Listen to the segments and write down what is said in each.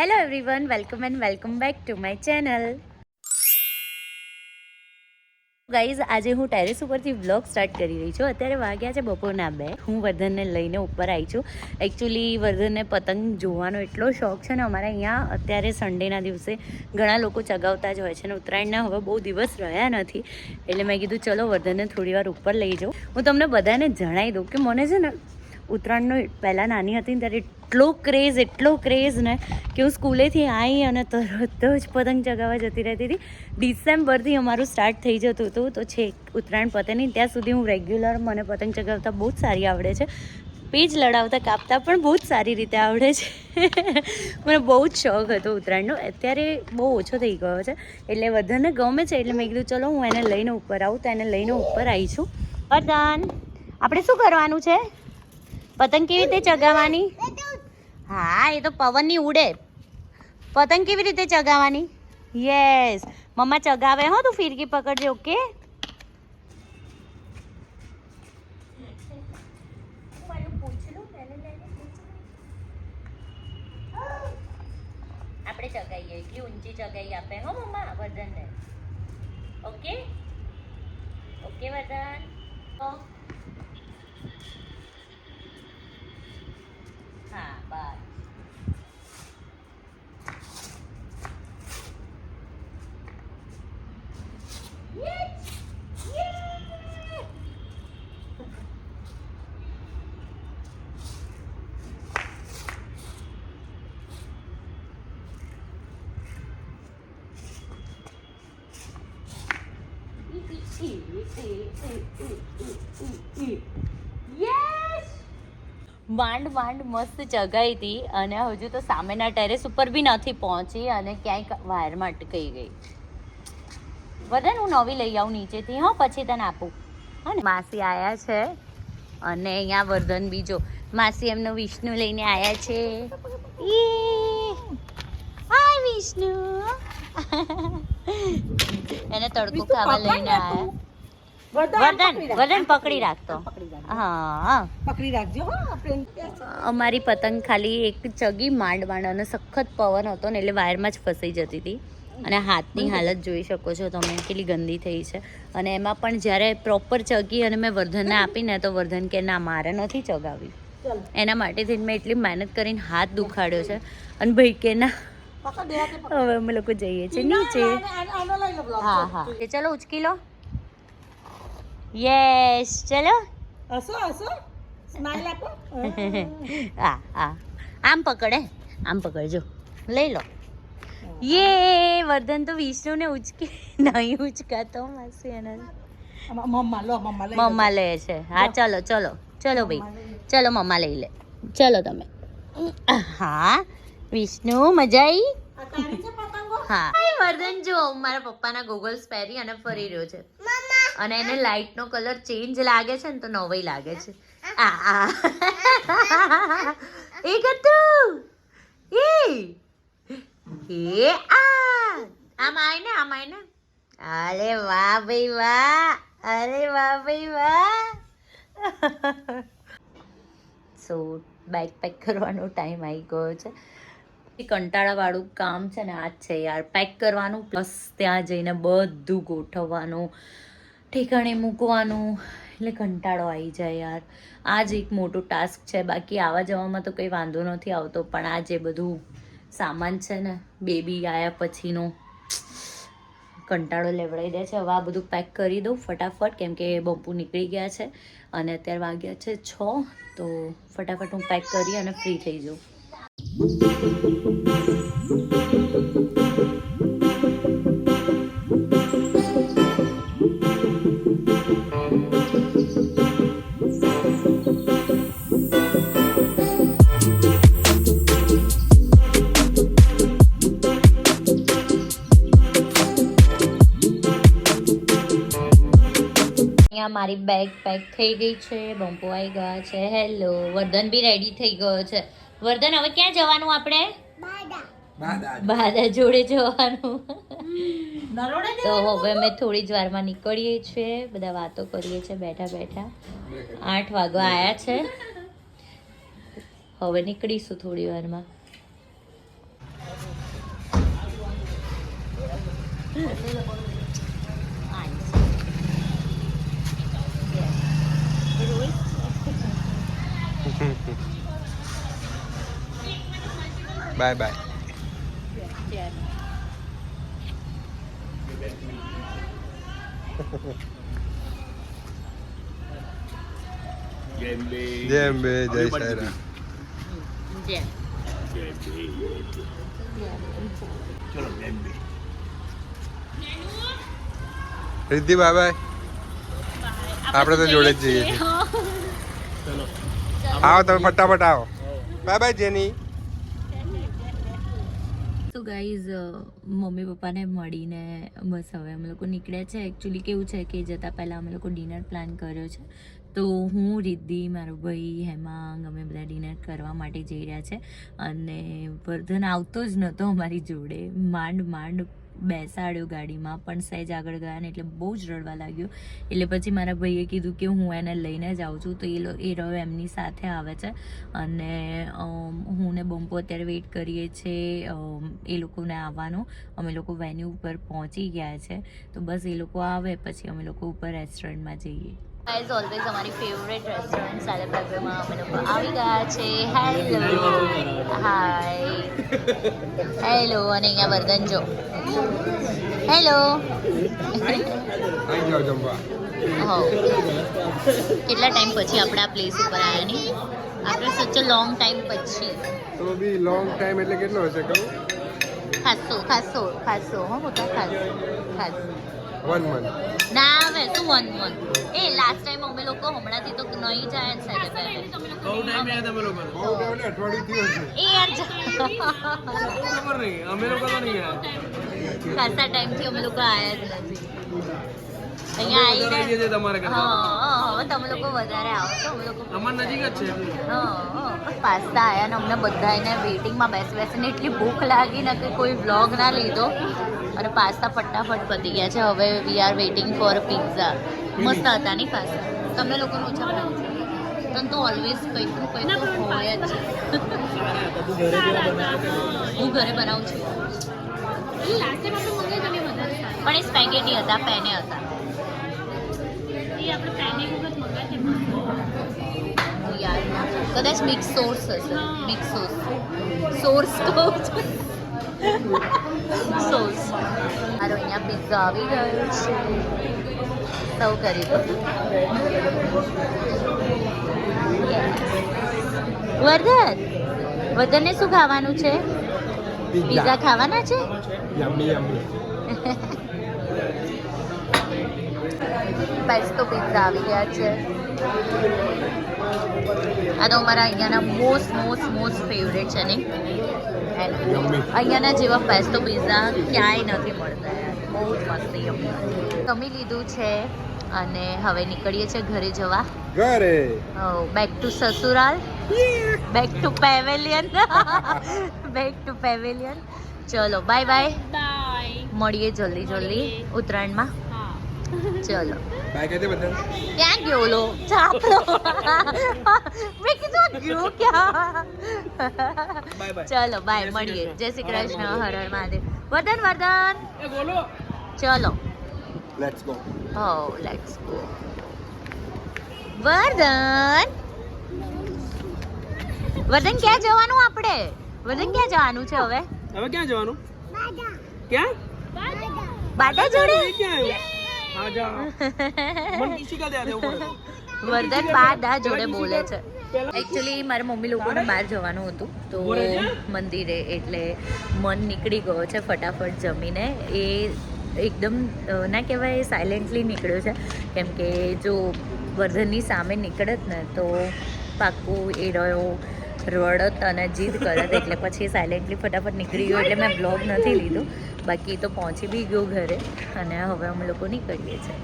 Hello everyone, welcome and welcome back to my channel. Guys, આજે હું terrace ઉપરથી vlog start કરી રહી છું. અત્યારે વાગ્યા છે બપોરના 2. હું વર્ધનને લઈને ઉપર આવી છું. એકચ્યુઅલી વર્ધનને પતંગ જોવાનો એટલો શોખ છે ને. અમારા અહીંયા અત્યારે સન્ડેના દિવસે ઘણા લોકો ચગાવતા જ હોય છે ને ઉત્તરાયણના હવે બહુ દિવસ રહ્યા નથી, એટલે મેં કીધું ચલો વર્ધનને થોડી વાર ઉપર લઈ જાઉં. હું તમને બધાને જણાવી દઉં કે મને છે ને ઉત્તરાયણનો પહેલાં નાની હતી ને ત્યારે એટલો ક્રેઝ ને કે હું સ્કૂલેથી આવી અને તરત જ પતંગ ચગાવવા જતી રહેતી હતી. ડિસેમ્બરથી અમારું સ્ટાર્ટ થઈ જતું હતું, તો છેક ઉત્તરાયણ પતે નહીં ત્યાં સુધી હું રેગ્યુલર મને પતંગ ચગાવતા બહુ જ સારી આવડે છે. પેજ લડાવતા કાપતા પણ બહુ જ સારી રીતે આવડે છે. મને બહુ જ શોખ હતો ઉત્તરાયણનો. અત્યારે બહુ ઓછો થઈ ગયો છે, એટલે વર્ધનને ગમે છે એટલે મેં કીધું ચલો હું એને લઈને ઉપર આવું. તો એને લઈને ઉપર આવી છું. વર્ધન, આપણે શું કરવાનું છે? પતંગ કેવી રીતે ચગાવવાની? હા, એ તો પવનની ઉડે. પતંગ કેવી રીતે ચગાવવાની? યસ, મમ્મા ચગાવે હો, તું ફિરકી પકડજે. ઓકે, આપણે ચગાવીએ એટલી ઊંચી ચગાવી આપે હો મમ્મા વર્ધનને. ઓકે ઓકે વર્ધન. હા, બસ. માંડ મસ્ત ચગાઈ હતી અને હજુ તો સામેના ટેરેસ ઉપર બી નથી પહોંચી અને ક્યાંય વાયરમાં અટકાઈ ગઈ. વર્ધન, હું નવી લઈ આવું નીચેથી, હા, પછી તને આપું. હા ને. માસી આવ્યા છે અને અહીંયા વર્ધન બીજો માસી એમનો વિષ્ણુ લઈને આવ્યા છે. હાય વિષ્ણુ. એને તડકો ખાવા લઈને આવ્યા. વર્ધન પકડી રાખતો. હા, પકડી રાખજો. અમારી પતંગ ખાલી એક ચગી માંડ અને સખત પવન હતો ને એટલે વાયરમાં જ ફસાઈ જતી હતી. અને હાથની હાલત જોઈ શકો છો તમે, કેટલી ગંદી થઈ છે. અને એમાં પણ જ્યારે પ્રોપર ચગી અને મેં વર્ધનને આપીને તો વર્ધન કે ના, મારે નથી ચગાવી. એના માટે થઈને મેં એટલી મહેનત કરીને હાથ દુખાડ્યો છે. અને ભાઈ કે ના, હવે અમે લોકો જઈએ છીએ નીચે. હા હા, ચલો ઉચકી લો. યસ, ચલો. હા, આમ પકડજો, લઈ લો. યે, વર્ધન તો વિષ્ણુને ઉચકી નહીં ઉચકાતો. માસી એને મમ્મા લે છે. હા, ચલો ભાઈ, ચલો મમ્મા લઈ લે. ચલો તમે. હા વિષ્ણુ, મજા આવી? હા. વર્ધન જો મારા પપ્પાના ગોગલ્સ પહેરી અને ફરી રહ્યો છે અને એને લાઈટનો કલર ચેન્જ લાગે છે ને તો નવાઈ લાગે છે. એક હતું આમ આય ને. અરે વાહ ભાઈ વાહ. સો બેગ પેક કરવાનો ટાઈમ આવી ગયો છે. કંટાળાવાળું કામ છે ને આ જ છે યાર, પેક કરવાનું પ્લસ ત્યાં જઈને બધું ગોઠવવાનું, ઠેકાણે મૂકવાનું, એટલે કંટાળો આવી જાય યાર. આ જ એક મોટું ટાસ્ક છે. બાકી આવવા જવામાં તો કંઈ વાંધો નથી આવતો, પણ આ જે બધું સામાન છે ને બેબી આવ્યા પછીનો કંટાળો લેવડાવી દે છે. હવે આ બધું પેક કરી દઉં ફટાફટ, કેમ કે બપુ નીકળી ગયા છે અને અત્યારે વાગ્યા છે 6. તો ફટાફટ હું પેક કરી અને ફ્રી થઈ જાઉં. મારી બેગ પેક થઈ ગઈ છે. બંપો આવી ગયા છે. હેલો. વર્ધન બી રેડી થઈ ગયો છે. વર્ધન, હવે ક્યાં જવાનું આપણે? બાદા જોડે જવાનું. તો હવે અમે થોડી જ વારમાં નીકળીએ છીએ. બધા વાતો કરીએ છીએ બેઠા. 8 વાગવા આવ્યા છે. હવે નીકળીશું થોડી વારમાં. Bye bye. જય અંબે, જય સાયરા. Riddhi bye bye. આપણે તો જોડે જ જઈએ છીએ. આવો તમે ફટાફટ આવો. બાય બાય જેની. તો ગાઈઝ મમ્મી પપ્પાને મળીને બસ હવે અમે લોકો નીકળ્યા છે. એકચ્યુઅલી કેવું છે કે જતાં પહેલાં અમે લોકો ડિનર પ્લાન કર્યો છે. તો હું, રિદ્ધિ, મારો ભાઈ, હેમાંગ અમે બધા ડિનર કરવા માટે જઈ રહ્યા છે. અને વર્ધન આવતો જ નહોતો અમારી જોડે. માંડ બેસાડ્યો ગાડીમાં, પણ સહેજ આગળ ગયા ને એટલે બહુ જ રડવા લાગ્યો. એટલે પછી મારા ભાઈએ કીધું કે હું એને લઈને જ આવું છું. તો એ રહ્યો એમની સાથે આવે છે. અને હું ને બમ્પો અત્યારે વેઇટ કરીએ છીએ એ લોકોને આવવાનો. અમે લોકો વેન્યુ ઉપર પહોંચી ગયા છે. તો બસ એ લોકો આવે પછી અમે લોકો ઉપર રેસ્ટોરન્ટમાં જઈએ. એઝ ઓલવેઝ અમારી ફેવરેટ રેસ્ટોરન્ટ સેલેબ્રેટમાં અમે લોકો આવી ગયા છે. હેલો, હાય, હેલો. અને અહીંયા વર્ધન જો, હેલો. આવી જાઓ જમવા. હો, કેટલા ટાઈમ પછી આપણે આ પ્લેસ ઉપર આવ્યા નહીં? આપણે સચ અ લોંગ ટાઈમ પછી. તો બી લોંગ ટાઈમ એટલે કેટલો હશે કહું? ખાસો હો મોટા ખાસો 1 month. ના આવે શું 1 month? એ લાસ્ટ ટાઈમ અમે લોકો હમણાંથી તો નહીં જાય ને સાહેબ. બહુ ટાઈમ એટલે અઠવાડિયું થયું હશે. એ યાર ખબર નહીં, અમે લોકો તો નહીં આવ્યા. ખાસા ટાઈમથી અમે લોકો આવ્યા જ નથી. અહીંયા આવીને તમારે હવે તમે લોકો વધારે આવો છો. અમે લોકો અમાર નજીક જ છે. પાસ્તા આવ્યા ને અમને બધા એને વેઇટિંગમાં બેસીને એટલી ભૂખ લાગી ને કે કોઈ વ્લોગ ના લીધો. અને પાસ્તા ફટાફટ પતી ગયા છે. હવે we are waiting for pizza. મસ્ત હતા નહીં પાસ્તા? તમને લોકોને ઓછા ભાવે છે? તને તો ઓલવેઝ કંઈક તો હોય જ છે. હું ઘરે બનાવું છું. પણ એ સ્પેગેટી હતા, પેને હતા. કદાચ મિક્સ સોર્સ હશે. Mix source sauce. મારો અહીંયા પિઝા આવી ગયો છે. સર્વ કરી દો. વર્ધનને શું ખાવાનું છે? પિઝા ખાવાના છે? પેસ્ટો પિઝા આવી ગયા છે. આ તો અમારા અહીંયાના મોસ્ટ ફેવરેટ છે નહીં? અહીંયાના જેવા પેસ્ટો પિઝા ક્યાંય નથી મળતા યાર. બહુ જ મસ્ત જમી લીધું છે અને હવે નીકળીએ છીએ ઘરે જવા. Back to sasural, back to pavilion. ચલો બાય બાય. મળીએ જલ્દી ઉત્તરાયણમાં. ચલો ક્યાં ગયો લો ચાપલો? મેં કીધું ગયો ક્યાં? ચલો બાય, મળીએ. જય શ્રી કૃષ્ણ. હર હર મહાદેવ. વર્ધન ચલો let's go. Let's go. Vardhan ક્યાં જવાનું આપણે? વર્ધન ક્યાં જવાનું છે હવે? ક્યાં જવાનું? ક્યાં? બાટા જોડે. વર્ધન બાદા જોડે બોલે છે. એકચ્યુઅલી મારા મમ્મી લોકોને બહાર જવાનું હતું તો મંદિરે, એટલે મન નીકળી ગયો છે ફટાફટ જમીને. એ એકદમ ના કહેવાય સાયલેન્ટલી નીકળ્યો છે, કેમ કે જો વર્ધનની સામે નીકળત ને તો પાક્કું એ રહ્યો રડત અને જીદ કરત. એટલે પછી સાયલેન્ટલી ફટાફટ નીકળી ગયો. એટલે મેં બ્લોગ નથી લીધો. બાકી તો પહોંચી બી ગયો ઘરે અને હવે અમે લોકો નીકળીએ છીએ.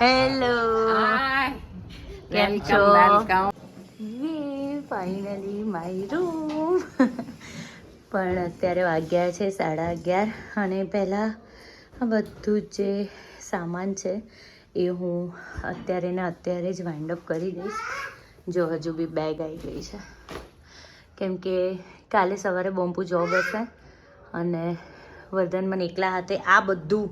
હેલો, કેમ છો? Finally my room. પણ અત્યારે વાગ્યા છે 11:30 અને પહેલાં આ બધું જે સામાન છે એ હું અત્યારે જ વાઇન્ડ અપ કરી દઈશ. જો હજુ બી બેગ આવી ગઈ છે, કેમ કે કાલે સવારે બોમ્પુ જોબ હશે અને વર્ધન મને એકલા હાથે આ બધું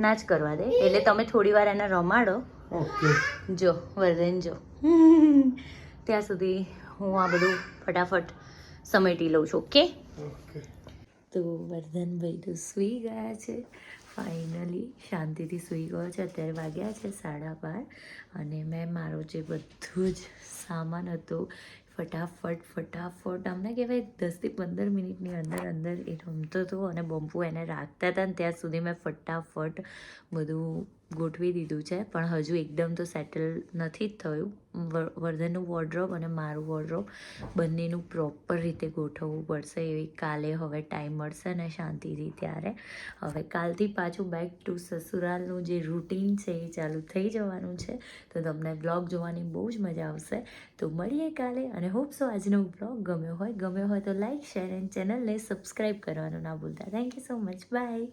ના જ કરવા દે, એટલે તમે થોડી વાર એને રમાડો. ઓકે. જો વર્ધન જો ત્યાં સુધી હું આ બધું ફટાફટ સમેટી લઉં છું. ઓકે. ઓકે. તો વર્ધનભાઈ તો સૂઈ ગયા છે ફાઇનલી, શાંતિથી સૂઈ ગયો છે. અત્યારે વાગ્યા છે 12:30 અને મેં મારો જે બધું જ સામાન હતો ફટાફટ આમને કહેવાય 10 થી 15 મિનિટની અંદર એ રમતો હતો અને બમ્પુ એને રાખતા હતા ને ત્યાં સુધી મેં ફટાફટ બધું ગોઠવી દીધું છે. પણ હજુ એકદમ તો સેટલ નથી જ થયું. વર્ધનનું વોર્ડરોબ અને મારું વોર્ડરોબ બંનેનું પ્રોપર રીતે ગોઠવવું પડશે. એવી કાલે હવે ટાઈમ મળશે ને શાંતિથી ત્યારે. હવે કાલથી પાછું બેક ટુ સસુરાલનું જે રૂટીન છે એ ચાલુ થઈ જવાનું છે. તો તમને બ્લોગ જોવાની બહુ જ મજા આવશે. તો મળીએ કાલે અને હોપ સો આજનો બ્લોગ ગમ્યો હોય તો લાઈક શેર એન્ડ ચેનલને સબસ્ક્રાઈબ કરવાનું ના ભૂલતા. Thank you so much. By.